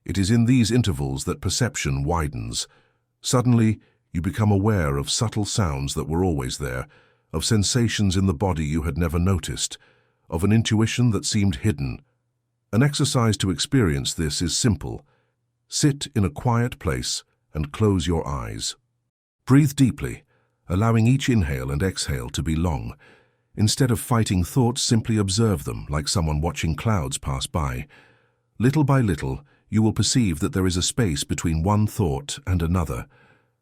It is in these intervals that perception widens. Suddenly, you become aware of subtle sounds that were always there, of sensations in the body you had never noticed, of an intuition that seemed hidden. An exercise to experience this is simple. Sit in a quiet place and close your eyes. Breathe deeply, allowing each inhale and exhale to be long. Instead of fighting thoughts, simply observe them like someone watching clouds pass by. Little by little, you will perceive that there is a space between one thought and another.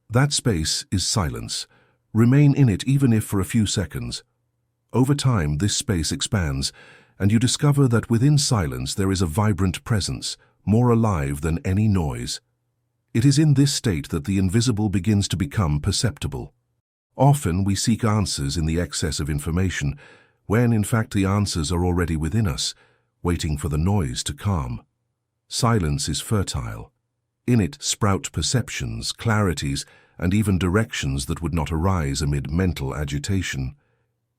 That space is silence. Remain in it even if for a few seconds. Over time, this space expands, and you discover that within silence there is a vibrant presence, more alive than any noise. It is in this state that the invisible begins to become perceptible. Often we seek answers in the excess of information, when in fact the answers are already within us, waiting for the noise to calm. Silence is fertile. In it sprout perceptions, clarities, and even directions that would not arise amid mental agitation.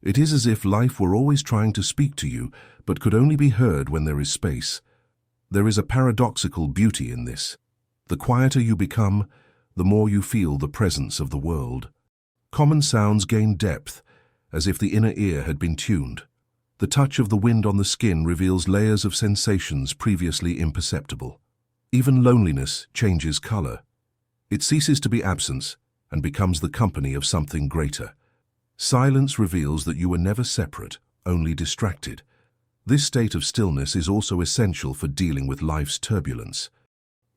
It is as if life were always trying to speak to you, but could only be heard when there is space. There is a paradoxical beauty in this. The quieter you become, the more you feel the presence of the world. Common sounds gain depth, as if the inner ear had been tuned. The touch of the wind on the skin reveals layers of sensations previously imperceptible. Even loneliness changes color. It ceases to be absence and becomes the company of something greater. Silence reveals that you were never separate, only distracted. This state of stillness is also essential for dealing with life's turbulence.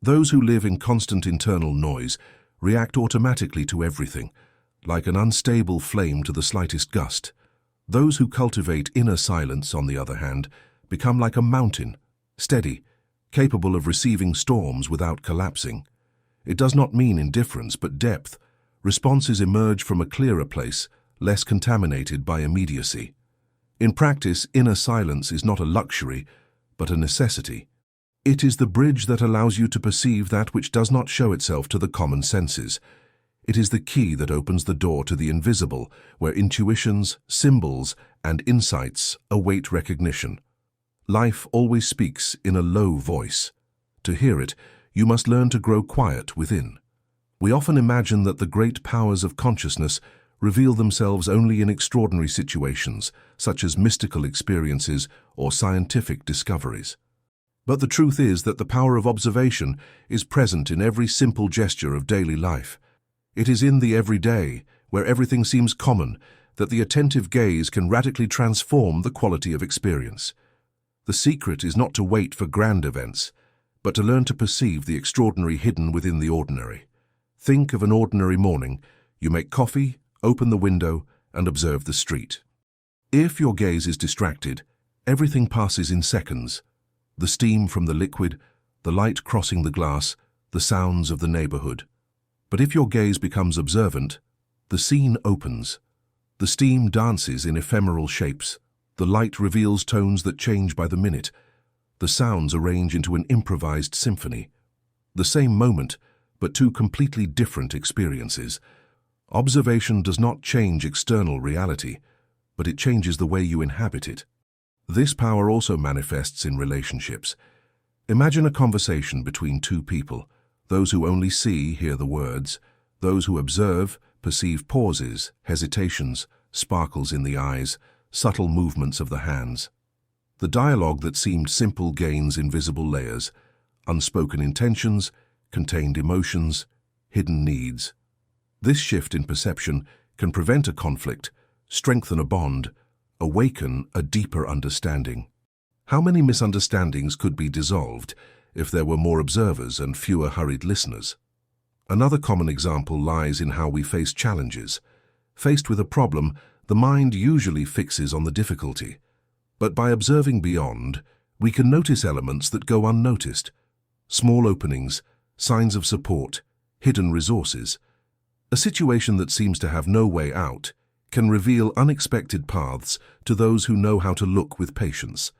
Those who live in constant internal noise react automatically to everything, like an unstable flame to the slightest gust. Those who cultivate inner silence, on the other hand, become like a mountain, steady, capable of receiving storms without collapsing. It does not mean indifference, but depth. Responses emerge from a clearer place, less contaminated by immediacy. In practice, inner silence is not a luxury, but a necessity. It is the bridge that allows you to perceive that which does not show itself to the common senses. It is the key that opens the door to the invisible, where intuitions, symbols, and insights await recognition. Life always speaks in a low voice. To hear it, you must learn to grow quiet within. We often imagine that the great powers of consciousness reveal themselves only in extraordinary situations, such as mystical experiences or scientific discoveries. But the truth is that the power of observation is present in every simple gesture of daily life. It is in the everyday, where everything seems common, that the attentive gaze can radically transform the quality of experience. The secret is not to wait for grand events, but to learn to perceive the extraordinary hidden within the ordinary. Think of an ordinary morning. You make coffee, open the window, and observe the street. If your gaze is distracted, everything passes in seconds. The steam from the liquid, the light crossing the glass, the sounds of the neighborhood. But if your gaze becomes observant, the scene opens. The steam dances in ephemeral shapes. The light reveals tones that change by the minute. The sounds arrange into an improvised symphony. The same moment, but two completely different experiences. Observation does not change external reality, but it changes the way you inhabit it. This power also manifests in relationships. Imagine a conversation between two people. Those who only see hear the words. Those who observe perceive pauses, hesitations, sparkles in the eyes, subtle movements of the hands. The dialogue that seemed simple gains invisible layers, unspoken intentions, contained emotions, hidden needs. This shift in perception can prevent a conflict, strengthen a bond, awaken a deeper understanding. How many misunderstandings could be dissolved if there were more observers and fewer hurried listeners? Another common example lies in how we face challenges. Faced with a problem, the mind usually fixes on the difficulty. But by observing beyond, we can notice elements that go unnoticed. Small openings, signs of support, hidden resources. A situation that seems to have no way out can reveal unexpected paths to those who know how to look with patience.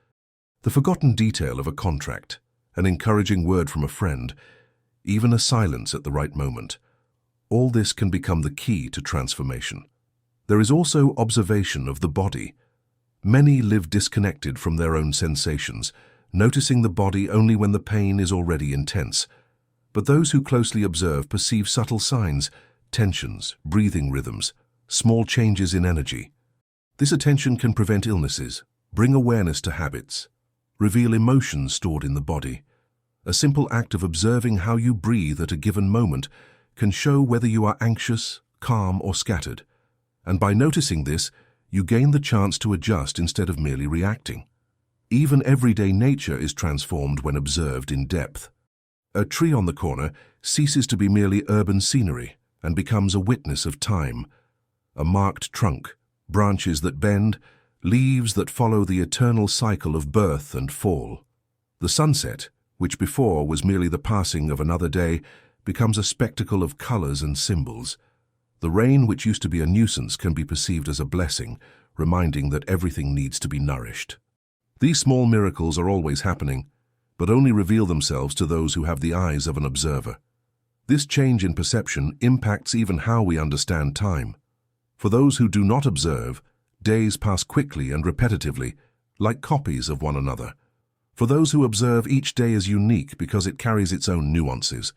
The forgotten detail of a contract, an encouraging word from a friend, even a silence at the right moment. All this can become the key to transformation. There is also observation of the body. Many live disconnected from their own sensations, noticing the body only when the pain is already intense. But those who closely observe perceive subtle signs, tensions, breathing rhythms, small changes in energy. This attention can prevent illnesses, bring awareness to habits, reveal emotions stored in the body. A simple act of observing how you breathe at a given moment can show whether you are anxious, calm, or scattered. And by noticing this, you gain the chance to adjust instead of merely reacting. Even everyday nature is transformed when observed in depth. A tree on the corner ceases to be merely urban scenery and becomes a witness of time. A marked trunk, branches that bend, leaves that follow the eternal cycle of birth and fall. The sunset, which before was merely the passing of another day, becomes a spectacle of colors and symbols. The rain, which used to be a nuisance, can be perceived as a blessing, reminding that everything needs to be nourished. These small miracles are always happening, but only reveal themselves to those who have the eyes of an observer. This change in perception impacts even how we understand time. For those who do not observe, days pass quickly and repetitively, like copies of one another. For those who observe, each day is unique because it carries its own nuances.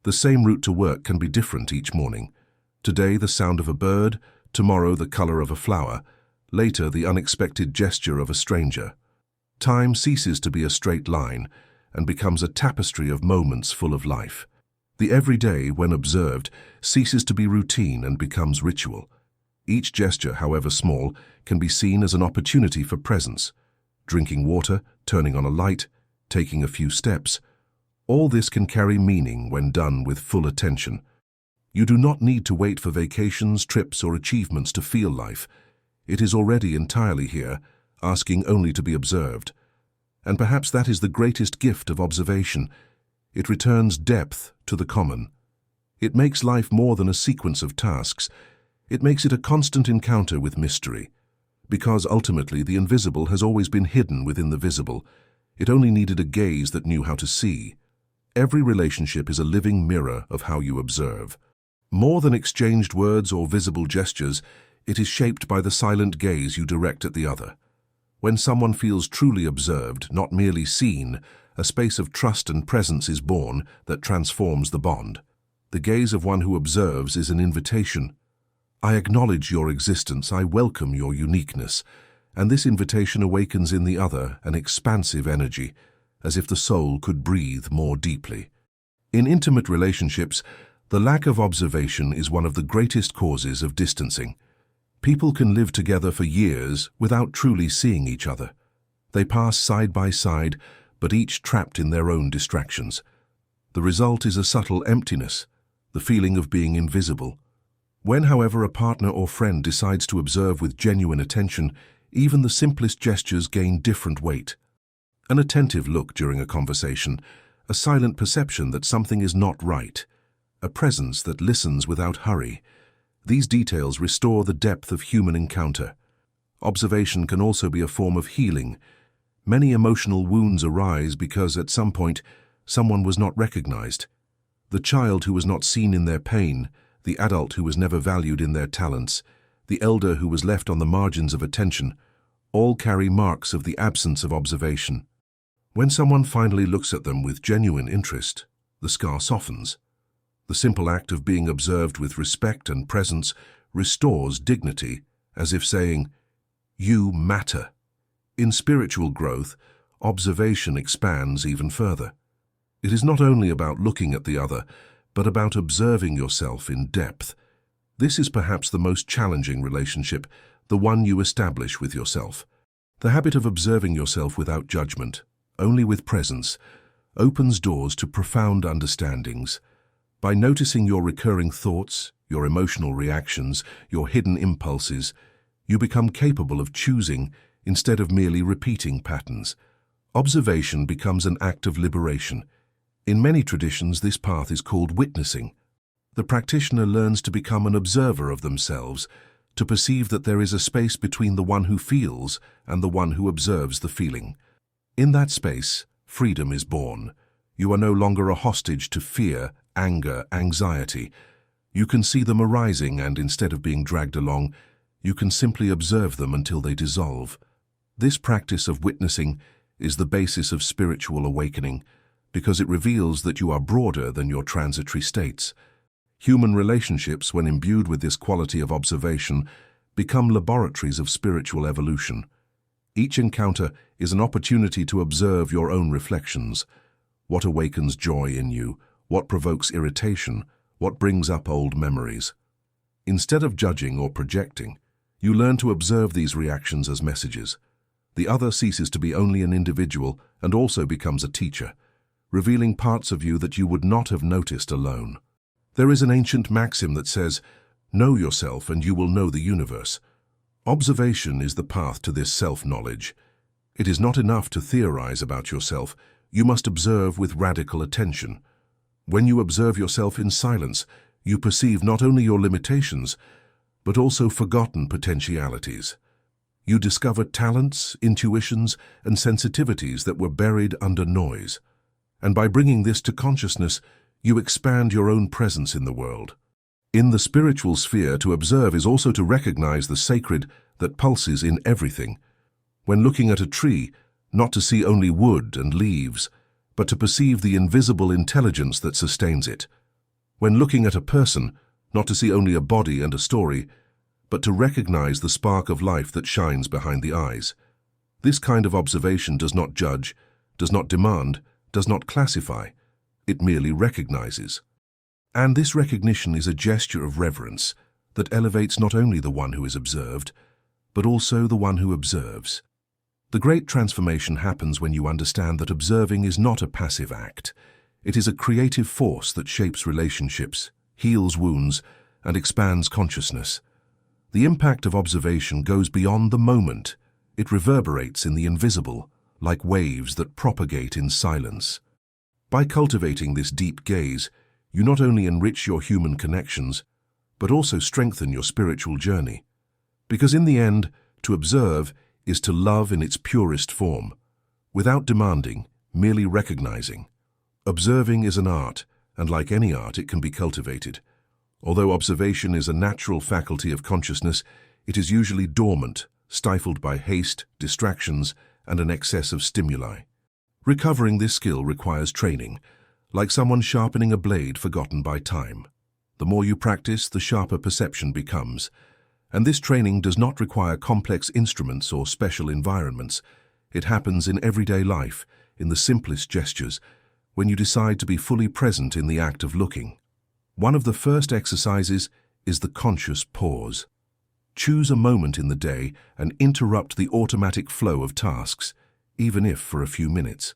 The same route to work can be different each morning. Today the sound of a bird, tomorrow the color of a flower, later the unexpected gesture of a stranger. Time ceases to be a straight line and becomes a tapestry of moments full of life. The everyday, when observed, ceases to be routine and becomes ritual. Each gesture, however small, can be seen as an opportunity for presence. Drinking water, turning on a light, taking a few steps. All this can carry meaning when done with full attention. You do not need to wait for vacations, trips, or achievements to feel life. It is already entirely here, asking only to be observed. And perhaps that is the greatest gift of observation. It returns depth to the common. It makes life more than a sequence of tasks. It makes it a constant encounter with mystery. Because ultimately the invisible has always been hidden within the visible. It only needed a gaze that knew how to see. Every relationship is a living mirror of how you observe. More than exchanged words or visible gestures, it is shaped by the silent gaze you direct at the other. When someone feels truly observed, not merely seen, a space of trust and presence is born that transforms the bond. The gaze of one who observes is an invitation. I acknowledge your existence, I welcome your uniqueness, and this invitation awakens in the other an expansive energy, as if the soul could breathe more deeply. In intimate relationships, the lack of observation is one of the greatest causes of distancing. People can live together for years without truly seeing each other. They pass side by side, but each trapped in their own distractions. The result is a subtle emptiness, the feeling of being invisible. When, however, a partner or friend decides to observe with genuine attention, even the simplest gestures gain different weight. An attentive look during a conversation, a silent perception that something is not right, a presence that listens without hurry. These details restore the depth of human encounter. Observation can also be a form of healing. Many emotional wounds arise because at some point someone was not recognized. The child who was not seen in their pain, the adult who was never valued in their talents, the elder who was left on the margins of attention, all carry marks of the absence of observation. When someone finally looks at them with genuine interest, the scar softens. The simple act of being observed with respect and presence restores dignity, as if saying, "You matter." In spiritual growth, observation expands even further. It is not only about looking at the other, but about observing yourself in depth. This is perhaps the most challenging relationship, the one you establish with yourself. The habit of observing yourself without judgment, only with presence, opens doors to profound understandings. By noticing your recurring thoughts, your emotional reactions, your hidden impulses, you become capable of choosing instead of merely repeating patterns. Observation becomes an act of liberation. In many traditions, this path is called witnessing. The practitioner learns to become an observer of themselves, to perceive that there is a space between the one who feels and the one who observes the feeling. In that space, freedom is born. You are no longer a hostage to fear, anger, anxiety. You can see them arising and instead of being dragged along, you can simply observe them until they dissolve. This practice of witnessing is the basis of spiritual awakening because it reveals that you are broader than your transitory states. Human relationships, when imbued with this quality of observation, become laboratories of spiritual evolution. Each encounter is an opportunity to observe your own reflections. What awakens joy in you? What provokes irritation? What brings up old memories? Instead of judging or projecting, you learn to observe these reactions as messages. The other ceases to be only an individual and also becomes a teacher, revealing parts of you that you would not have noticed alone. There is an ancient maxim that says, "Know yourself and you will know the universe." Observation is the path to this self-knowledge. It is not enough to theorize about yourself. You must observe with radical attention. When you observe yourself in silence, you perceive not only your limitations, but also forgotten potentialities. You discover talents, intuitions, and sensitivities that were buried under noise. And by bringing this to consciousness, you expand your own presence in the world. In the spiritual sphere, to observe is also to recognize the sacred that pulses in everything. When looking at a tree, not to see only wood and leaves, but to perceive the invisible intelligence that sustains it. When looking at a person, not to see only a body and a story, but to recognize the spark of life that shines behind the eyes. This kind of observation does not judge, does not demand, does not classify. It merely recognizes. And this recognition is a gesture of reverence that elevates not only the one who is observed, but also the one who observes. The great transformation happens when you understand that observing is not a passive act. It is a creative force that shapes relationships, heals wounds, and expands consciousness. The impact of observation goes beyond the moment. It reverberates in the invisible, like waves that propagate in silence. By cultivating this deep gaze, you not only enrich your human connections, but also strengthen your spiritual journey. Because in the end, to observe is to love in its purest form, without demanding, merely recognizing. Observing is an art, and like any art, it can be cultivated. Although observation is a natural faculty of consciousness, it is usually dormant, stifled by haste, distractions, and an excess of stimuli. Recovering this skill requires training, like someone sharpening a blade forgotten by time. The more you practice, the sharper perception becomes. And this training does not require complex instruments or special environments. It happens in everyday life, in the simplest gestures, when you decide to be fully present in the act of looking. One of the first exercises is the conscious pause. Choose a moment in the day and interrupt the automatic flow of tasks, even if for a few minutes.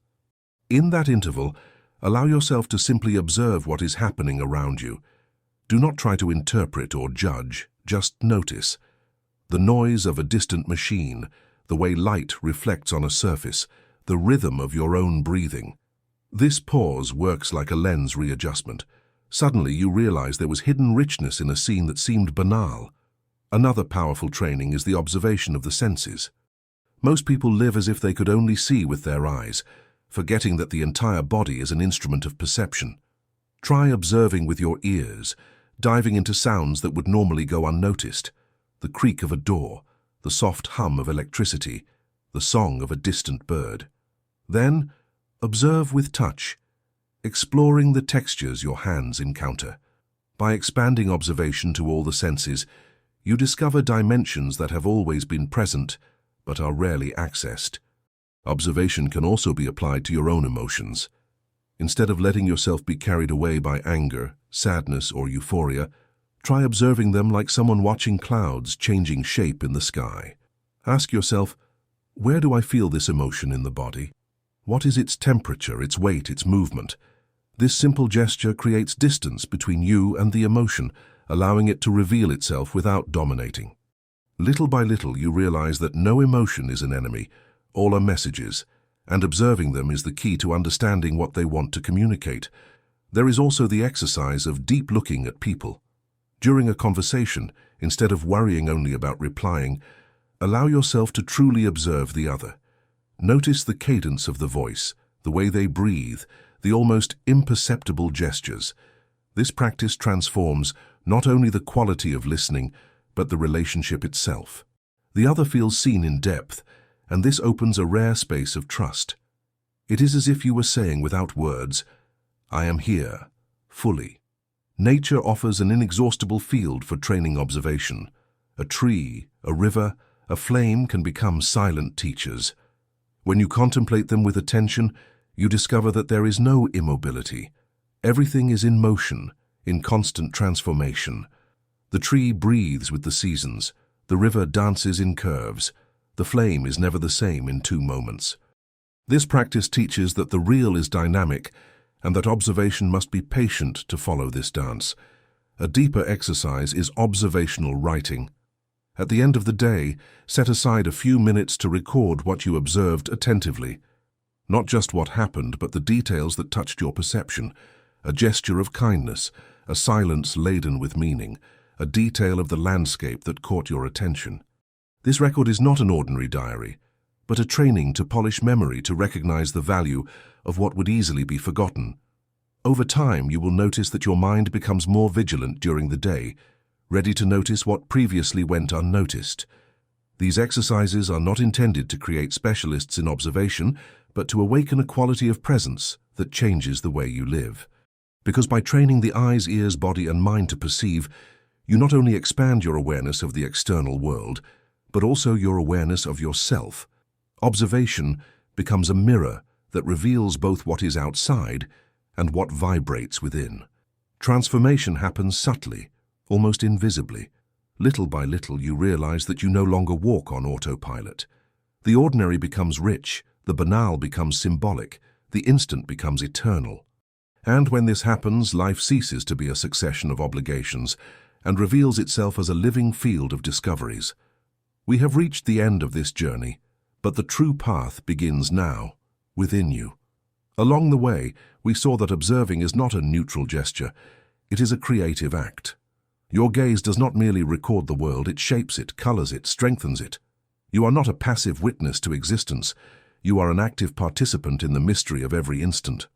In that interval, allow yourself to simply observe what is happening around you. Do not try to interpret or judge, just notice. The noise of a distant machine, the way light reflects on a surface, the rhythm of your own breathing. This pause works like a lens readjustment. Suddenly you realize there was hidden richness in a scene that seemed banal. Another powerful training is the observation of the senses. Most people live as if they could only see with their eyes, forgetting that the entire body is an instrument of perception. Try observing with your ears, diving into sounds that would normally go unnoticed. The creak of a door, the soft hum of electricity, the song of a distant bird. Then, observe with touch, exploring the textures your hands encounter. By expanding observation to all the senses, you discover dimensions that have always been present, but are rarely accessed. Observation can also be applied to your own emotions. Instead of letting yourself be carried away by anger, sadness, or euphoria, try observing them like someone watching clouds changing shape in the sky. Ask yourself, where do I feel this emotion in the body? What is its temperature, its weight, its movement? This simple gesture creates distance between you and the emotion, allowing it to reveal itself without dominating. Little by little, you realize that no emotion is an enemy, all are messages, and observing them is the key to understanding what they want to communicate. There is also the exercise of deep looking at people. During a conversation, instead of worrying only about replying, allow yourself to truly observe the other. Notice the cadence of the voice, the way they breathe, the almost imperceptible gestures. This practice transforms not only the quality of listening, but the relationship itself. The other feels seen in depth, and this opens a rare space of trust. It is as if you were saying without words, I am here, fully. Nature offers an inexhaustible field for training observation. A tree, a river, a flame can become silent teachers. When you contemplate them with attention, you discover that there is no immobility. Everything is in motion, in constant transformation. The tree breathes with the seasons, the river dances in curves, the flame is never the same in 2 moments. This practice teaches that the real is dynamic and that observation must be patient to follow this dance. A deeper exercise is observational writing. At the end of the day, set aside a few minutes to record what you observed attentively. Not just what happened, but the details that touched your perception. A gesture of kindness, a silence laden with meaning, a detail of the landscape that caught your attention. This record is not an ordinary diary, but a training to polish memory to recognize the value of what would easily be forgotten. Over time, you will notice that your mind becomes more vigilant during the day, ready to notice what previously went unnoticed. These exercises are not intended to create specialists in observation, but to awaken a quality of presence that changes the way you live. Because by training the eyes, ears, body, and mind to perceive, you not only expand your awareness of the external world, but also your awareness of yourself. Observation becomes a mirror that reveals both what is outside and what vibrates within. Transformation happens subtly, almost invisibly. Little by little you realize that you no longer walk on autopilot. The ordinary becomes rich, the banal becomes symbolic, the instant becomes eternal. And when this happens, life ceases to be a succession of obligations and reveals itself as a living field of discoveries. We have reached the end of this journey, but the true path begins now, within you. Along the way, we saw that observing is not a neutral gesture, it is a creative act. Your gaze does not merely record the world, it shapes it, colors it, strengthens it. You are not a passive witness to existence, you are an active participant in the mystery of every instant.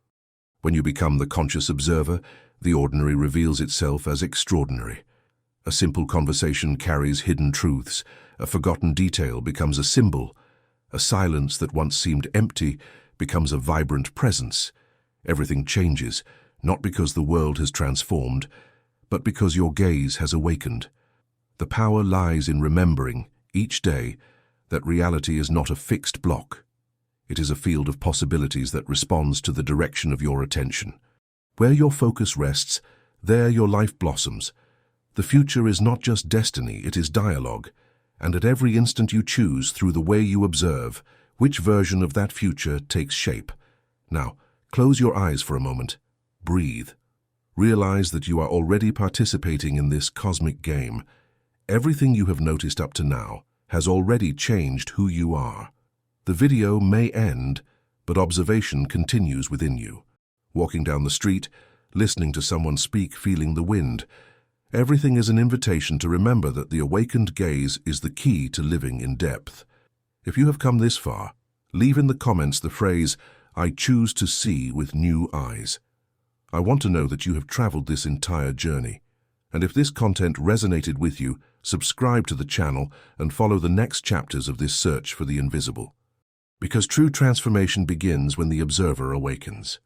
When you become the conscious observer, the ordinary reveals itself as extraordinary. A simple conversation carries hidden truths, a forgotten detail becomes a symbol, a silence that once seemed empty becomes a vibrant presence. Everything changes, not because the world has transformed, but because your gaze has awakened. The power lies in remembering, each day, that reality is not a fixed block. It is a field of possibilities that responds to the direction of your attention. Where your focus rests, there your life blossoms. The future is not just destiny, it is dialogue, and at every instant you choose through the way you observe, which version of that future takes shape. Now, close your eyes for a moment. Breathe. Realize that you are already participating in this cosmic game. Everything you have noticed up to now has already changed who you are. The video may end, but observation continues within you. Walking down the street, listening to someone speak, feeling the wind. Everything is an invitation to remember that the awakened gaze is the key to living in depth. If you have come this far, leave in the comments the phrase, "I choose to see with new eyes." I want to know that you have traveled this entire journey. And if this content resonated with you, subscribe to the channel and follow the next chapters of this search for the invisible. Because true transformation begins when the observer awakens.